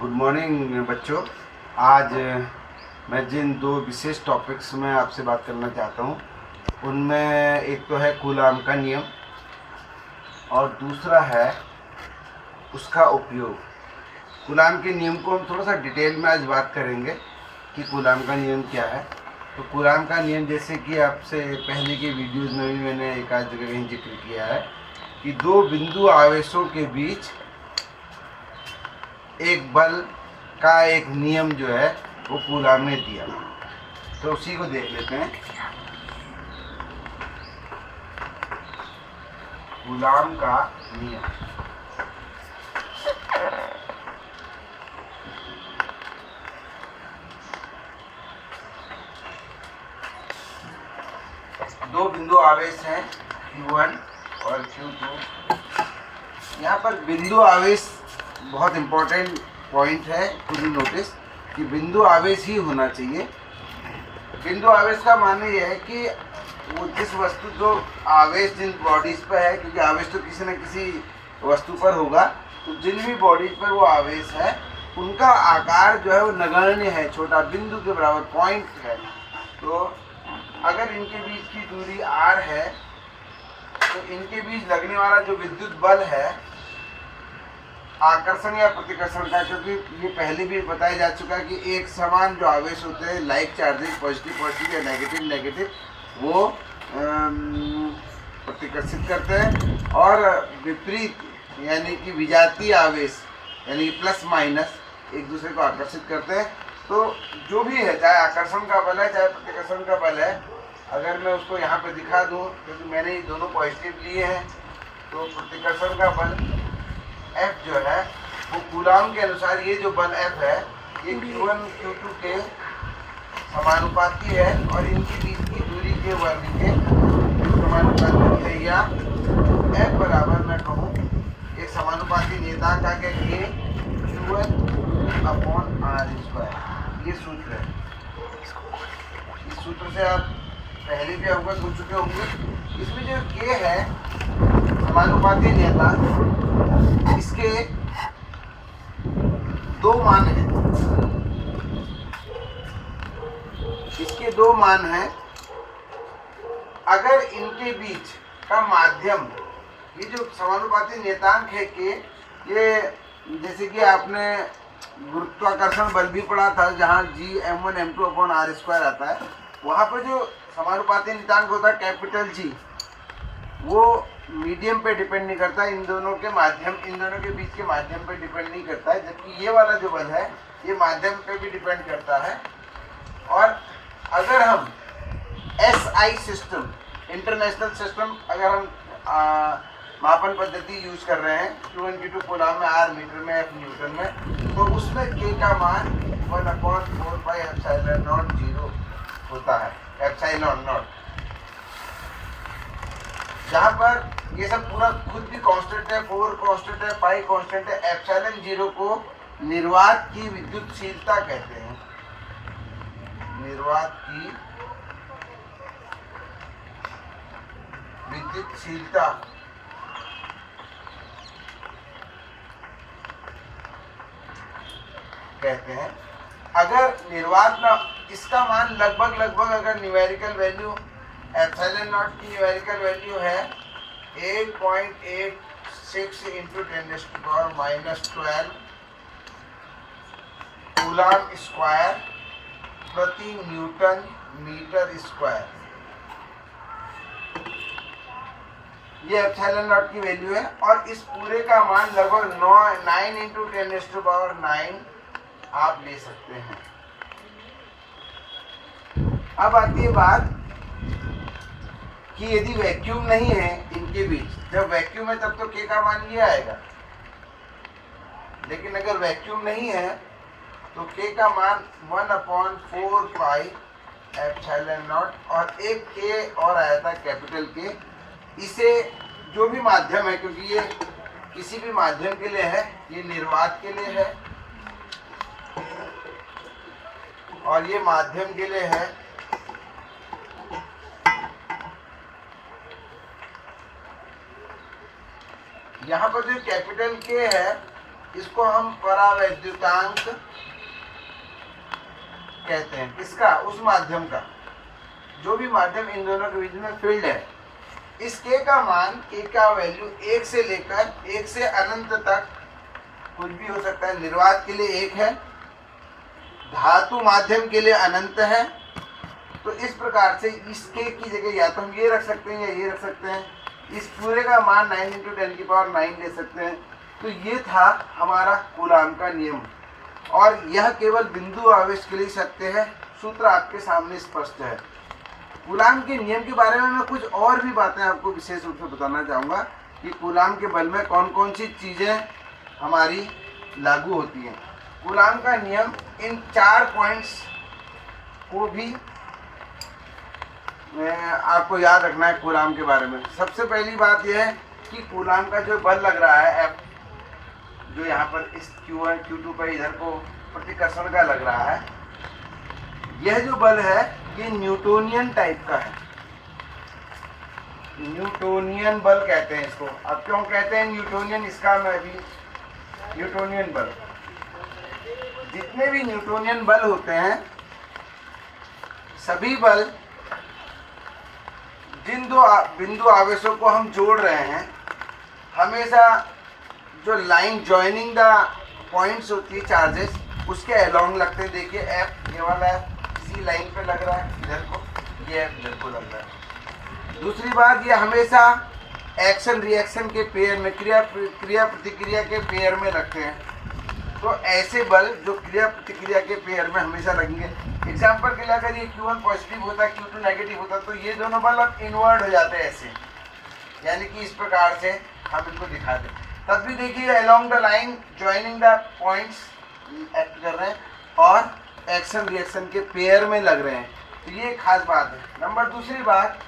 Good morning बच्चों। आज मैं जिन दो विशेष टॉपिक्स में आपसे बात करना चाहता हूँ उनमें एक तो है कूलाम का नियम और दूसरा है उसका उपयोग। कूलाम के नियम को हम थोड़ा सा डिटेल में आज बात करेंगे कि कूलाम का नियम क्या है। तो कूलाम का नियम, जैसे कि आपसे पहले के वीडियोज़ में भी मैंने एक आध जगह कहीं जिक्र किया है कि दो बिंदु आवेशों के बीच एक बल का एक नियम जो है वो कूलाम ने दिया। तो उसी को देख लेते हैं। कूलाम का नियम। दो बिंदु आवेश हैं Q1 और Q2। यहाँ पर बिंदु आवेश बहुत इम्पोर्टेंट पॉइंट है, टू बी नोटिस कि बिंदु आवेश ही होना चाहिए। बिंदु आवेश का माने यह है कि वो जिस वस्तु जो आवेश जिन बॉडीज पर है, क्योंकि आवेश तो किसी न किसी वस्तु पर होगा, तो जिन भी बॉडीज पर वो आवेश है उनका आकार जो है वो नगण्य है, छोटा बिंदु के बराबर पॉइंट है। तो अगर इनके बीच की दूरी r है तो इनके बीच लगने वाला जो विद्युत बल है आकर्षण या प्रतिकर्षण का, क्योंकि ये पहले भी बताया जा चुका है कि एक समान जो आवेश होते हैं, लाइक चार्जेस, पॉजिटिव पॉजिटिव या नेगेटिव नेगेटिव, वो प्रतिकर्षित करते हैं और विपरीत यानी कि विजातीय आवेश यानी कि प्लस माइनस एक दूसरे को आकर्षित करते हैं। तो जो भी है, चाहे आकर्षण का बल है चाहे प्रतिकर्षण का बल है, अगर मैं उसको यहाँ पे दिखा दूँ, क्योंकि मैंने ये दोनों पॉजिटिव लिए हैं, तो प्रतिकर्षण का बल F जो है वो कूलाम के अनुसार ये जो बल F है ये Q1 Q2 के समानुपाती है और इनके बीच की दूरी के वर्ग के समानुपाती है, या F बराबर मैं कहूँ एक समानुपाती नियतांक का K Q1/r²। ये सूत्र है। इस सूत्र से आप पहले भी अवगत हो चुके होंगे। इसमें जो K है समानुपाती नियतांक, इसके दो मान हैं। इसके दो मान हैं। अगर इनके बीच का माध्यम, ये जो समानुपाती नियतांक है कि ये, जैसे कि आपने गुरुत्वाकर्षण बल भी पढ़ा था जहाँ G(m1m2/r²) आता है, वहाँ पर जो समानुपाती नियतांक होता है कैपिटल G, वो मीडियम पे डिपेंड नहीं करता, इन दोनों के बीच के माध्यम पे डिपेंड नहीं करता है, जबकि ये वाला जो बल है ये माध्यम पे भी डिपेंड करता है। और अगर हम SI सिस्टम, इंटरनेशनल सिस्टम, अगर हम मापन पद्धति यूज कर रहे हैं, Q1 Q2 कूलाम में, R मीटर में, F न्यूटन में, तो उसमें K का मान 1/4πε0 होता है, ε0। जहाँ पर ये सब पूरा खुद भी कांस्टेंट है, 4 कांस्टेंट है, पाई कांस्टेंट है, ε0 को निर्वात की विद्युतशीलता कहते हैं। निर्वात की विद्युतशीलता कहते हैं। अगर निर्वात ना, इसका मान लगभग अगर न्यूमेरिकल वैल्यू ε0 की न्यूमेरिकल वैल्यू है 8.86 × 10⁻⁻12 कूलाम स्क्वायर प्रति न्यूटन मीटर स्क्वायर। ये ε0 की वैल्यू है और इस पूरे का मान लगभग 9 × 10⁻9 आप ले सकते हैं। अब आती है बात कि यदि वैक्यूम नहीं है इनके बीच, जब वैक्यूम है तब तो K का मान ये आएगा, लेकिन अगर वैक्यूम नहीं है तो K का मान 1/4πε0 और एक K और आया था कैपिटल K। इसे जो भी माध्यम है, क्योंकि ये किसी भी माध्यम के लिए है, ये निर्वात के लिए है और ये माध्यम के लिए है, यहाँ पर जो कैपिटल K है इसको हम परावैद्युतांक कहते हैं। किसका? उस माध्यम का, जो भी माध्यम इन दोनों के बीच में फील्ड है। इस k का मान, k का वैल्यू 1 से लेकर 1 से अनंत तक कुछ भी हो सकता है। निर्वात के लिए 1 है, धातु माध्यम के लिए अनंत है। तो इस प्रकार से इस k की जगह या तो हम ये रख सकते हैं या ये रख सकते हैं। इस पूरे का मान 9 × 10⁹ ले सकते हैं। तो ये था हमारा कूलाम का नियम, और यह केवल बिंदु आवेश के लिए सत्य है। सूत्र आपके सामने स्पष्ट है। कूलाम के नियम के बारे में मैं कुछ और भी बातें आपको विशेष रूप से बताना चाहूँगा कि कूलाम के बल में कौन कौन सी चीज़ें हमारी लागू होती हैं। कूलाम का नियम, इन 4 पॉइंट्स को भी आपको याद रखना है कूलाम के बारे में। सबसे पहली बात यह है कि कूलाम का जो बल लग रहा है F, जो यहाँ पर इस Q1 Q2 पर इधर को प्रतिकर्षण का लग रहा है, यह जो बल है ये न्यूटोनियन टाइप का है। न्यूटोनियन बल कहते हैं इसको। अब क्यों कहते हैं न्यूटोनियन, इसका मैं भी, न्यूटोनियन बल, जितने भी न्यूटोनियन बल होते हैं, सभी बल जिन दो बिंदु आवेशों को हम जोड़ रहे हैं, हमेशा जो लाइन जॉइनिंग द पॉइंट्स होती है चार्जेस, उसके अलोंग लगते हैं। देखिए F, ये वाला इसी लाइन पे लग रहा है इधर को, ये F इधर को लग रहा है। दूसरी बात, ये हमेशा एक्शन रिएक्शन के पेयर में, क्रिया प्रतिक्रिया के पेयर में लगते हैं। तो ऐसे बल जो क्रिया प्रतिक्रिया के पेयर में हमेशा लगेंगे। एग्जाम्पल के लिए अगर ये Q1 पॉजिटिव होता है, Q2 नेगेटिव होता, तो ये दोनों बल अब इन्वर्ट हो जाते हैं ऐसे, यानी कि इस प्रकार से हम इनको दिखा दें। तब भी देखिए along the line joining the points act कर रहे हैं और एक्शन रिएक्शन के पेयर में लग रहे हैं। तो ये खास बात है। नंबर दूसरी बात,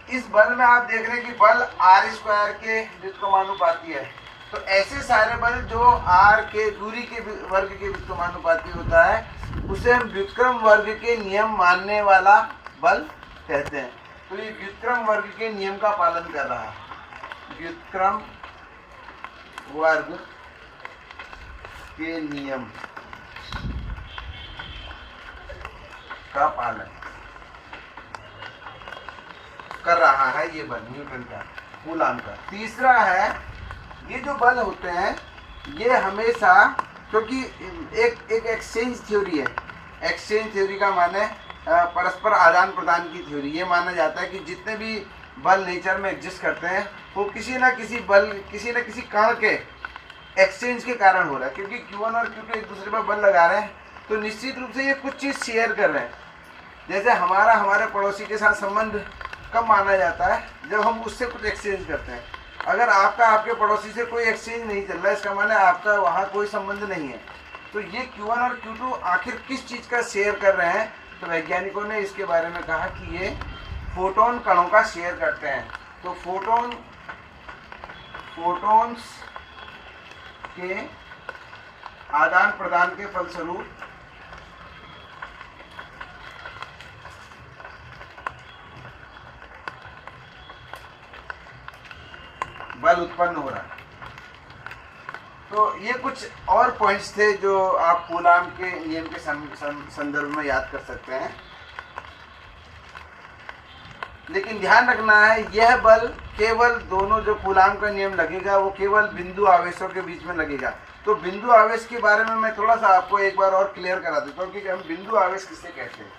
इस बल में आप देख रहे हैं कि बल r² के व्युत्क्रमानुपाती है। तो ऐसे सारे बल जो r के दूरी के वर्ग के व्युत्क्रमानुपाती होता है, उसे हम व्युत्क्रम वर्ग के नियम मानने वाला बल कहते हैं। तो ये व्युत्क्रम वर्ग के नियम का पालन कर रहा है, व्युत्क्रम वर्ग के नियम का पालन कर रहा है ये बल, न्यूटन का, कूलाम का। तीसरा है, ये जो बल होते हैं ये हमेशा, क्योंकि एक एक्सचेंज थ्योरी है। एक्सचेंज थ्योरी का माने परस्पर आदान प्रदान की थ्योरी। ये माना जाता है कि जितने भी बल नेचर में एग्जिस्ट करते हैं वो किसी न किसी बल, किसी न किसी कण के एक्सचेंज के कारण हो रहा है। क्योंकि Q1 और Q2 एक दूसरे पर बल लगा रहे हैं, तो निश्चित रूप से ये कुछ चीज़ शेयर कर रहे हैं। जैसे हमारा हमारे पड़ोसी के साथ संबंध कब माना जाता है, जब हम उससे कुछ एक्सचेंज करते हैं। अगर आपका आपके पड़ोसी से कोई एक्सचेंज नहीं चल रहा है, इसका माने आपका वहाँ कोई संबंध नहीं है। तो ये Q1 और Q2 आखिर किस चीज़ का शेयर कर रहे हैं, तो वैज्ञानिकों ने इसके बारे में कहा कि ये फोटोन कणों का शेयर करते हैं। तो फोटोन्स के आदान प्रदान के फलस्वरूप बल उत्पन्न हो रहा है। तो ये कुछ और पॉइंट्स थे जो आप कूलाम के नियम के संदर्भ में याद कर सकते हैं। लेकिन ध्यान रखना है, यह बल केवल दोनों जो कूलाम का नियम लगेगा वो केवल बिंदु आवेशों के बीच में लगेगा। तो बिंदु आवेश के बारे में मैं थोड़ा सा आपको एक बार और क्लियर करा देता हूँ कि हम बिंदु आवेश किसे कहते हैं।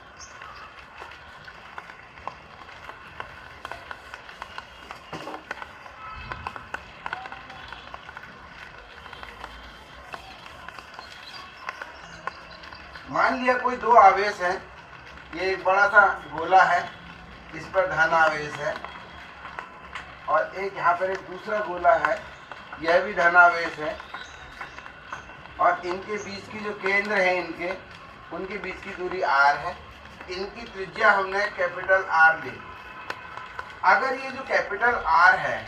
मान लिया कोई दो आवेश है, ये एक बड़ा सा गोला है, इस पर धन आवेश है, और एक यहाँ पर एक दूसरा गोला है, यह भी धन आवेश है, और इनके बीच की जो केंद्र है उनके बीच की दूरी r है। इनकी त्रिज्या हमने कैपिटल R ली। अगर ये जो कैपिटल R है,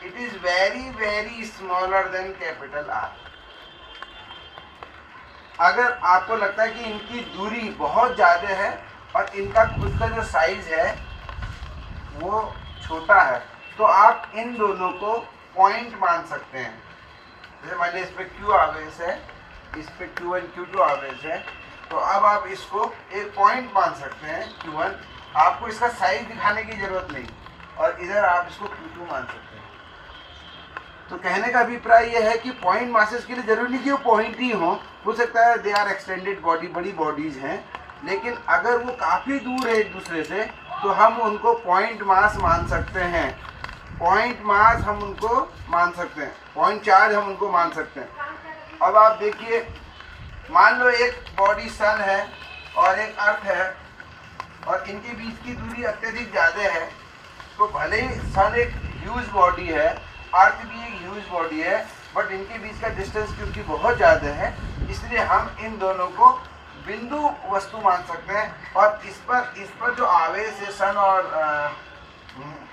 it is very very smaller than capital R। अगर आपको लगता है कि इनकी दूरी बहुत ज़्यादा है और इनका खुद का जो साइज है वो छोटा है, तो आप इन दोनों को पॉइंट मान सकते हैं। जैसे मान लीजिए इस पे Q आवेश है, इस पे Q1 Q2 आवेश है, तो अब आप इसको एक पॉइंट मान सकते हैं Q1, आपको इसका साइज दिखाने की जरूरत नहीं, और इधर आप इसको Q2 मान सकते हैं। तो कहने का अभिप्राय यह है कि पॉइंट मासेस के लिए जरूरी नहीं कि वो पॉइंट ही हो सकता है दे आर एक्सटेंडेड बॉडी, बड़ी बॉडीज हैं, लेकिन अगर वो काफ़ी दूर है एक दूसरे से तो हम उनको पॉइंट मास मान सकते हैं, पॉइंट मास हम उनको मान सकते हैं, पॉइंट चार्ज हम उनको मान सकते हैं। अब आप देखिए, मान लो एक बॉडी सन है और एक अर्थ है और इनके बीच की दूरी अत्यधिक ज़्यादा है, तो भले ही सन एक ह्यूज बॉडी है, अर्थ भी एक ह्यूज बॉडी है, बट इनके बीच का डिस्टेंस क्योंकि बहुत ज़्यादा है, इसलिए हम इन दोनों को बिंदु वस्तु मान सकते हैं। और इस पर जो आवेश है सन और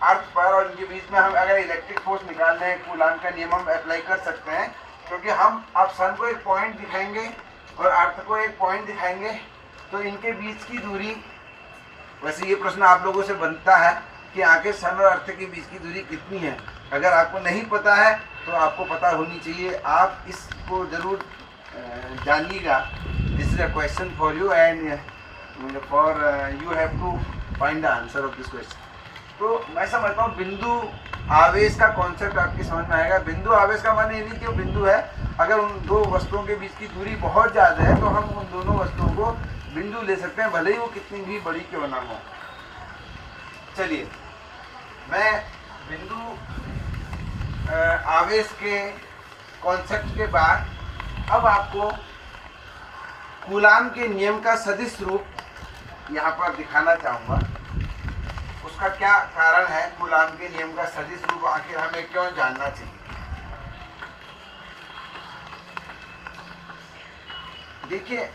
अर्थ पर, और इनके बीच में हम अगर इलेक्ट्रिक फोर्स निकालने हैं, कूलाम का नियम हम अप्लाई कर सकते हैं, क्योंकि हम अब सन को एक पॉइंट दिखाएंगे और अर्थ को एक पॉइंट दिखाएंगे, तो इनके बीच की दूरी, वैसे ये प्रश्न आप लोगों से बनता है कि आगे सन और अर्थ के बीच की दूरी कितनी है। अगर आपको नहीं पता है तो आपको पता होनी चाहिए, आप इसको ज़रूर जानिएगा। This is a question for you and for you have to find the answer of this question. तो मैं समझता हूँ बिंदु आवेश का कॉन्सेप्ट आपकी समझ में आएगा। बिंदु आवेश का माने ये नहीं कि वो बिंदु है, अगर उन दो वस्तुओं के बीच की दूरी बहुत ज़्यादा है तो हम उन दोनों वस्तुओं को बिंदु ले सकते हैं, भले ही वो कितनी भी बड़ी क्यों ना हो। चलिए, मैं बिंदु आवेश के कॉन्सेप्ट के बाद अब आपको कूलाम के नियम का सदिश रूप यहाँ पर दिखाना चाहूँगा। उसका क्या कारण है, कूलाम के नियम का सदिश रूप आखिर हमें क्यों जानना चाहिए। देखिए,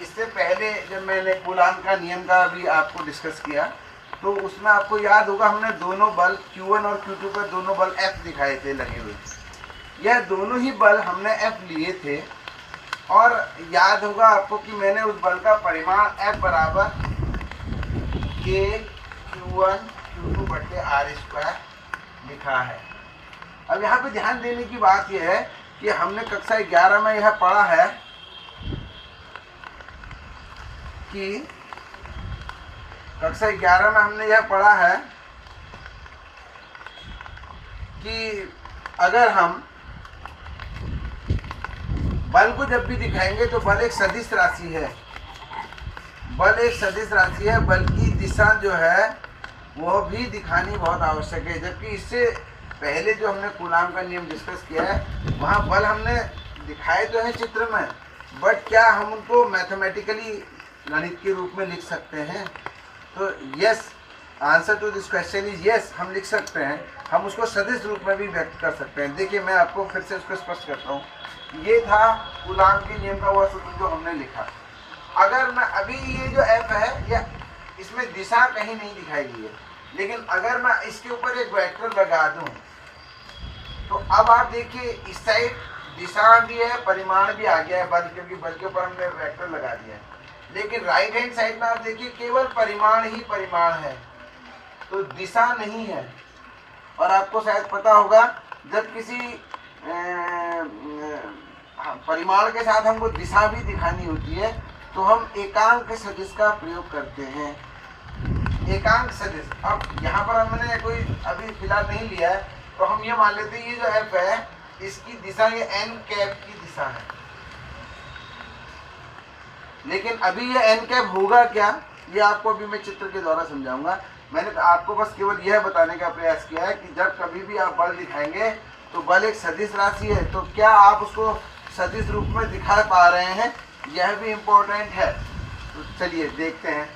इससे पहले जब मैंने कूलाम का नियम का भी आपको डिस्कस किया तो उसमें आपको याद होगा हमने दोनों बल Q1 और Q2 पर दोनों बल F दिखाए थे लगे हुए। यह दोनों ही बल हमने F लिए थे, और याद होगा आपको कि मैंने उस बल का परिमाण F बराबर K Q1 Q2 बटे R² लिखा है। अब यहाँ पे ध्यान देने की बात यह है कि हमने कक्षा 11 में यह पढ़ा है कि कक्षा 11 में हमने यह पढ़ा है कि अगर हम बल को जब भी दिखाएंगे तो बल एक सदिश राशि है, बल एक सदिश राशि है, बल की दिशा जो है वह भी दिखानी बहुत आवश्यक है। जबकि इससे पहले जो हमने कूलाम का नियम डिस्कस किया है वहाँ बल हमने दिखाए तो हैं चित्र में, बट क्या हम उनको मैथमेटिकली गणित के रूप में लिख सकते हैं? तो yes, answer to this question is yes, हम लिख सकते हैं, हम उसको सदिश रूप में भी व्यक्त कर सकते हैं। देखिए, मैं आपको फिर से उसको स्पष्ट करता हूँ। ये था कूलाम के नियम का वह सूत्र जो हमने लिखा। अगर मैं अभी ये जो F है या इसमें दिशा कहीं नहीं दिखाई गई है, लेकिन अगर मैं इसके ऊपर एक वेक्टर लगा दूं तो अब आप देखिए इस साइड दिशा भी है, परिमाण भी आ गया है बल, क्योंकि बल के ऊपर हमने वेक्टर लगा दिया है। लेकिन राइट हैंड साइड में आप देखिए केवल परिमाण ही परिमाण है, तो दिशा नहीं है। और आपको शायद पता होगा जब किसी परिमाण के साथ हमको दिशा भी दिखानी होती है तो हम एकांक सदिश का प्रयोग करते हैं। एकांक सदिश, अब यहाँ पर हमने कोई अभी फिलहाल नहीं लिया है, तो हम ये मान लेते हैं ये जो F है इसकी दिशा ये n कैप की दिशा है। लेकिन अभी ये n कैप होगा क्या, ये आपको अभी मैं चित्र के द्वारा समझाऊंगा। मैंने आपको बस केवल यह बताने का प्रयास किया है कि जब कभी भी आप बल दिखाएंगे तो बल एक सदिश राशि है, तो क्या आप उसको सदिश रूप में दिखा पा रहे हैं, यह भी इम्पोर्टेंट है। तो चलिए देखते हैं।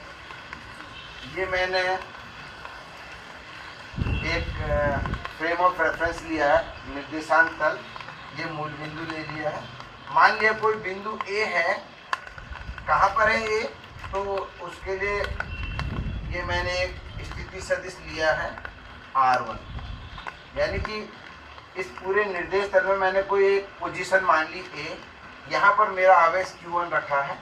ये मैंने एक फ्रेम ऑफ रेफरेंस लिया है, निर्देशांक तल, ये मूल बिंदु ले लिया है। मान लिया कोई बिंदु A है, कहाँ पर है A, तो उसके लिए ये मैंने एक स्थिति सदिश लिया है R1, यानी कि इस पूरे निर्देश तल में मैंने कोई एक पोजीशन मान ली A, यहाँ पर मेरा आवेश Q1 रखा है,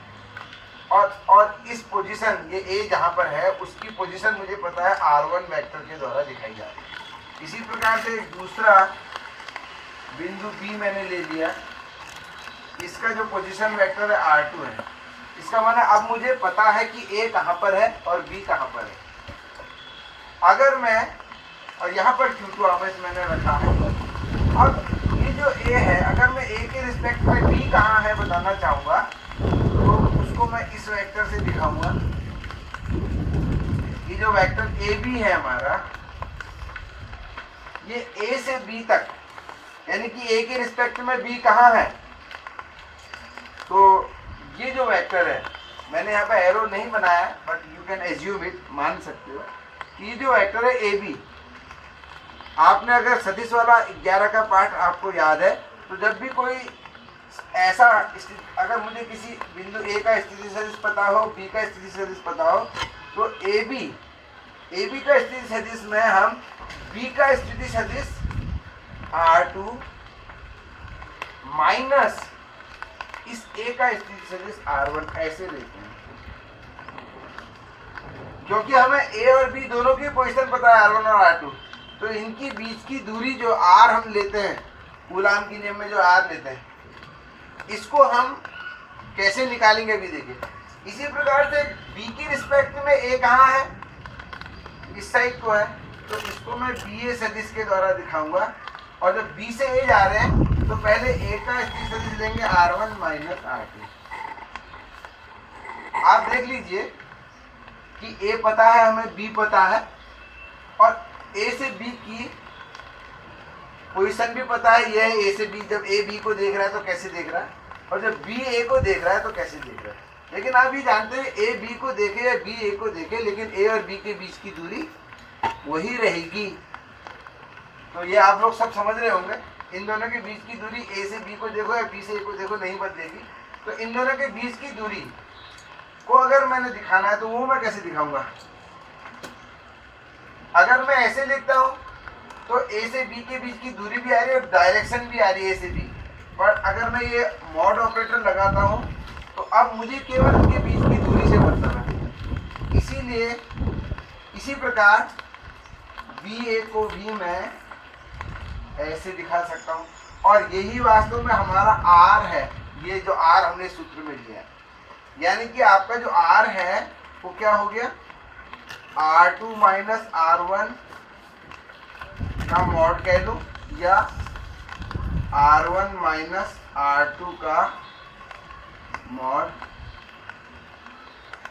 और इस पोजीशन ये A जहाँ पर है उसकी पोजीशन मुझे पता है R1 वेक्टर के द्वारा दिखाई जा रही है। इसी प्रकार से दूसरा बिंदु बी मैंने ले लिया, इसका जो पोजीशन वेक्टर है r2 है। इसका माने अब मुझे पता है कि a कहाँ पर है और b कहाँ पर है। अगर मैं, और यहाँ पर q2 ऑब्वियस मैंने रखा है। अब ये जो a है, अगर मैं a के रिस्पेक्ट में b कहाँ है बताना चाहूँगा तो उसको मैं इस वेक्टर से दिखाऊंगा। ये जो वेक्टर AB है हमारा, ये A से B तक, यानी कि A के रिस्पेक्ट में B कहाँ है, तो ये जो वेक्टर है, मैंने यहाँ पे एरो नहीं बनाया but you can assume it, मान सकते हो कि ये जो वेक्टर है AB, आपने अगर सदिश वाला 11 का पार्ट आपको याद है तो जब भी कोई ऐसा, अगर मुझे किसी बिंदु A का स्थिति सदिश पता हो, B का स्थिति सदिश पता हो, तो AB का स्थिति सदिश में हम B का स्थिति सदिश R2 माइनस इस A का स्थिति सदिश R1 ऐसे लेते हैं, क्योंकि हमें A और B दोनों की पोजीशन पता है R1 और R2, तो इनकी बीच की दूरी जो R हम लेते हैं, कूलाम की नियम में जो R लेते हैं, इसको हम कैसे निकालेंगे अभी देखिए। इसी प्रकार से B की रिस्पेक्ट में A कहाँ है, इस साइड को है, तो इसको मैं BA सदिश के द्वारा दिखाऊंगा। और जब B से A जा रहे हैं तो पहले A का स्थिति सदिश लेंगे R1 माइनस R2। आप देख लीजिए कि A पता है हमें, B पता है, और A से B की पोजीशन भी पता है, यह है A से B। जब A B को देख रहा है तो कैसे देख रहा है, और जब B A को देख रहा है तो कैसे देख रहा है। लेकिन आप ये जानते हैं A B को देखे या B A को देखे, लेकिन A और B के बीच की दूरी वही रहेगी। तो ये आप लोग सब समझ रहे होंगे, इन दोनों के बीच की दूरी A से B को देखो या B से A को देखो नहीं बदलेगी। तो इन दोनों के बीच की दूरी को अगर मैंने दिखाना है तो वो मैं कैसे दिखाऊंगा। अगर मैं ऐसे लिखता हूँ तो A से B के बीच की दूरी भी आ रही है और डायरेक्शन भी आ रही है A से B, पर अगर मैं ये मॉड ऑपरेटर लगाता हूँ तो अब मुझे केवल उनके बीच की दूरी से मतलब है। इसीलिए इसी प्रकार BA को भी मैं ऐसे दिखा सकता हूँ, और यही वास्तव में हमारा R है। ये जो R हमने सूत्र में लिया है, यानी कि आपका जो R है वो क्या हो गया, R2 माइनस R1 का मॉड कह लो, या R1 माइनस R2 का मॉड।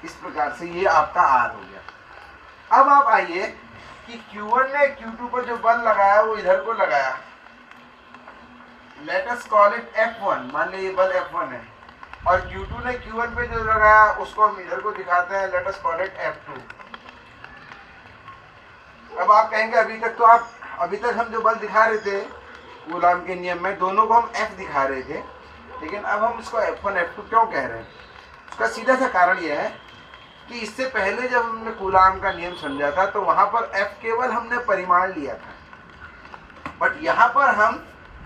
इस प्रकार से ये आपका R हो गया। अब आप आइए कि Q1 ने Q2 पर जो बल लगाया वो इधर को लगाया, let us call it F1, मान लीजिए ये बल F1 है, और Q2 ने Q1 पे जो लगाया उसको हम इधर को दिखाते हैं, let us call it F2। अब आप कहेंगे अभी तक हम जो बल दिखा रहे थे कूलाम के नियम में, दोनों को हम F दिखा रहे थे, लेकिन अब हम इसको F1 F2 क्यों कह रहे हैं। उसका सीधा सा कारण यह है कि इससे पहले जब हमने कूलाम का नियम समझा था तो वहां पर F केवल हमने परिमाण लिया था, बट यहाँ पर हम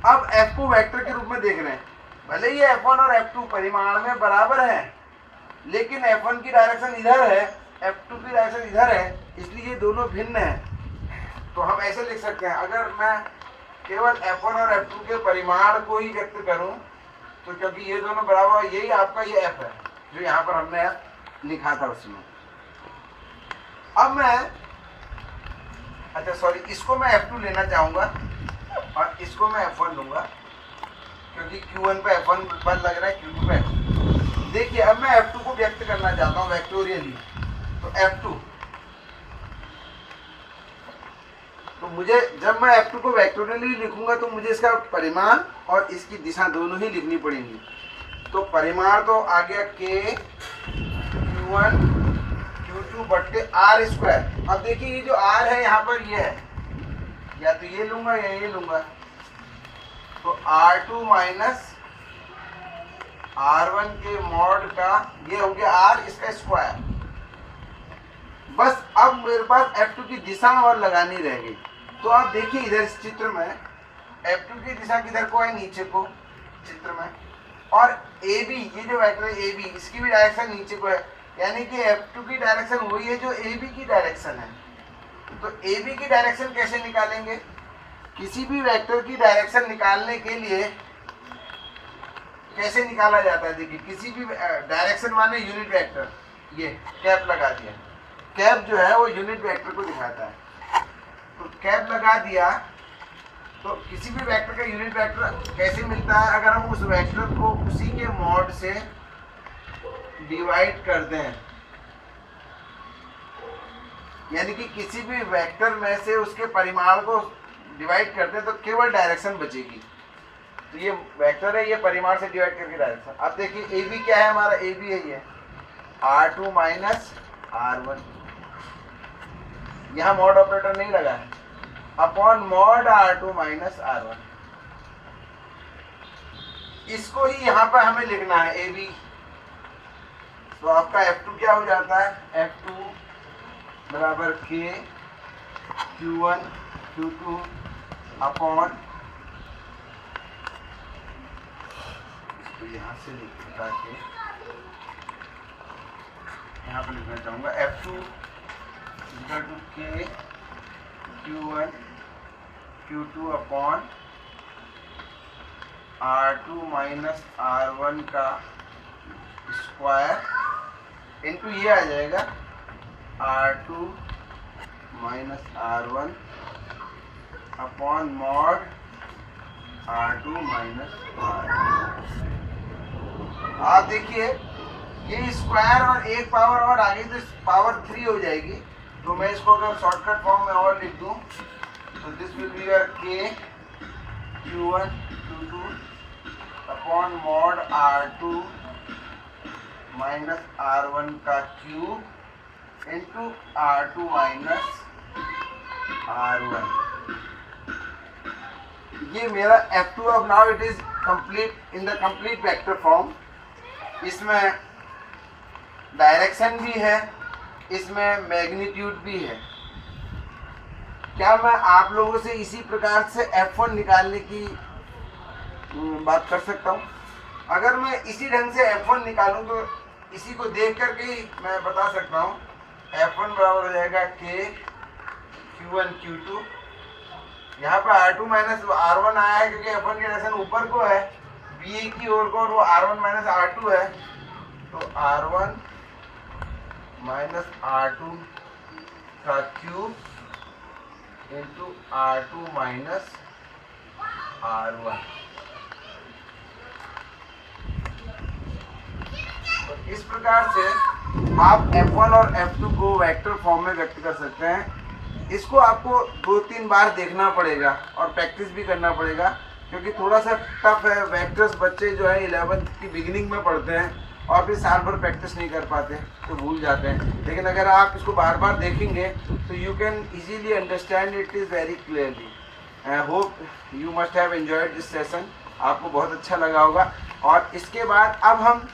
अब F को वेक्टर के रूप में देख रहे हैं। भले ही F1 और F2 परिमाण में बराबर है, लेकिन F1 की डायरेक्शन इधर है, F2 की डायरेक्शन इधर है, इसलिए ये दोनों भिन्न हैं। तो हम ऐसे लिख सकते हैं, अगर मैं केवल F1 और F2 के परिमाण को ही व्यक्त करूं तो क्योंकि ये दोनों बराबर, यही आपका ये F है जो यहाँ पर हमने लिखा था उसमें। अब मैं, अच्छा सॉरी, इसको मैं F2 लेना चाहूँगा और इसको मैं F1 लूँगा, क्योंकि Q1 पे F1 बल लग रहा है, Q2 पे F2। देखिए अब मैं F2 को व्यक्त करना चाहता हूँ वेक्टोरियली, तो F2, तो मुझे जब मैं F2 को वेक्टोरियली लिखूंगा तो मुझे इसका परिमाण और इसकी दिशा दोनों ही लिखनी पड़ेंगी। तो परिमाण तो आ गया K Q1 Q2 बट्टे R स्क्वायर। अब देखिए ये जो R है यहाँ पर ये है, या तो ये लूंगा या ये लूंगा, तो R2 माइनस R1 के मॉड का ये हो गया R, इसका स्क्वायर। बस अब मेरे पास F2 की दिशा और लगानी रह गई। तो आप देखिए इधर इस चित्र में F2 की दिशा किधर को है, नीचे को चित्र में, और AB, ये जो वेक्टर है AB, इसकी भी डायरेक्शन नीचे को है, यानी कि F2 की डायरेक्शन वही है जो AB की डायरेक्शन है। तो AB की डायरेक्शन कैसे निकालेंगे, किसी भी वेक्टर की डायरेक्शन निकालने के लिए कैसे निकाला जाता है, देखिए किसी भी डायरेक्शन माने यूनिट वेक्टर, ये कैप लगा दिया, कैप जो है वो यूनिट वेक्टर को दिखाता है, तो कैप लगा दिया तो किसी भी वेक्टर का यूनिट वेक्टर कैसे मिलता है, अगर हम उस वेक्टर को उसी के मॉड से डिवाइड कर दें, यानी कि किसी भी वेक्टर में से उसके परिमाण को डिवाइड करते हैं तो केवल डायरेक्शन बचेगी। तो ये वेक्टर है, ये परिमाण से डिवाइड करके डायरेक्शन। अब देखिए ए बी क्या है हमारा, ए बी है ये R2 माइनस R1, यहाँ मॉड ऑपरेटर नहीं लगा है, upon mod R2 minus R1। इसको ही यहाँ पर हमें लिखना है ए बी। तो आपका F2 क्या हो जाता है, F2 बराबर K Q1 Q2 अपॉन, इसको यहाँ से लिखता के यहाँ पर लिखना चाहूँगा F2 equal to K Q1 Q2 upon R2 minus R1 का स्क्वायर इनटू ये आ जाएगा R2 minus R1 upon mod R2 minus R1। आप देखिए ये स्क्वायर और एक पावर और आगे तो पावर 3 हो जाएगी, तो मैं इसको अगर शॉर्टकट फॉर्म में और लिख दूं तो this will be your K Q1 Q2 upon mod R2 minus R1 का cube into R2 minus R1। ये मेरा F2 अब now it is complete in the complete vector form. इसमें डायरेक्शन भी है, इसमें मैग्नीट्यूड भी है। क्या मैं आप लोगों से इसी प्रकार से F1 निकालने की बात कर सकता हूँ? अगर मैं इसी ढंग से F1 निकालूं तो इसी को देख करके ही मैं बता सकता हूँ F1 बराबर हो जाएगा K Q1 Q2। यहाँ पर R2 माइनस R1 आया है क्योंकि F1 की डायरेक्शन ऊपर को है, BA की ओर को, और वो R1 माइनस R2 है, तो R1 माइनस R2 का cube into R2 minus R1। तो इस प्रकार से आप F1 और F2 को वेक्टर फॉर्म में व्यक्त कर सकते हैं। इसको आपको 2-3 बार देखना पड़ेगा और प्रैक्टिस भी करना पड़ेगा, क्योंकि थोड़ा सा टफ है। वेक्टर्स बच्चे जो है 11th की बिगिनिंग में पढ़ते हैं और फिर साल भर प्रैक्टिस नहीं कर पाते तो भूल जाते हैं। लेकिन अगर आप इसको बार बार देखेंगे तो you can easily understand it is very clearly. I hope you must have enjoyed this session, आपको बहुत अच्छा लगा होगा। और इसके बाद अब हम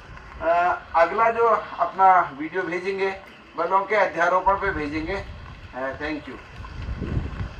अगला जो अपना वीडियो भेजेंगे बलों के अध्यारोपण पे भेजेंगे। Thank you.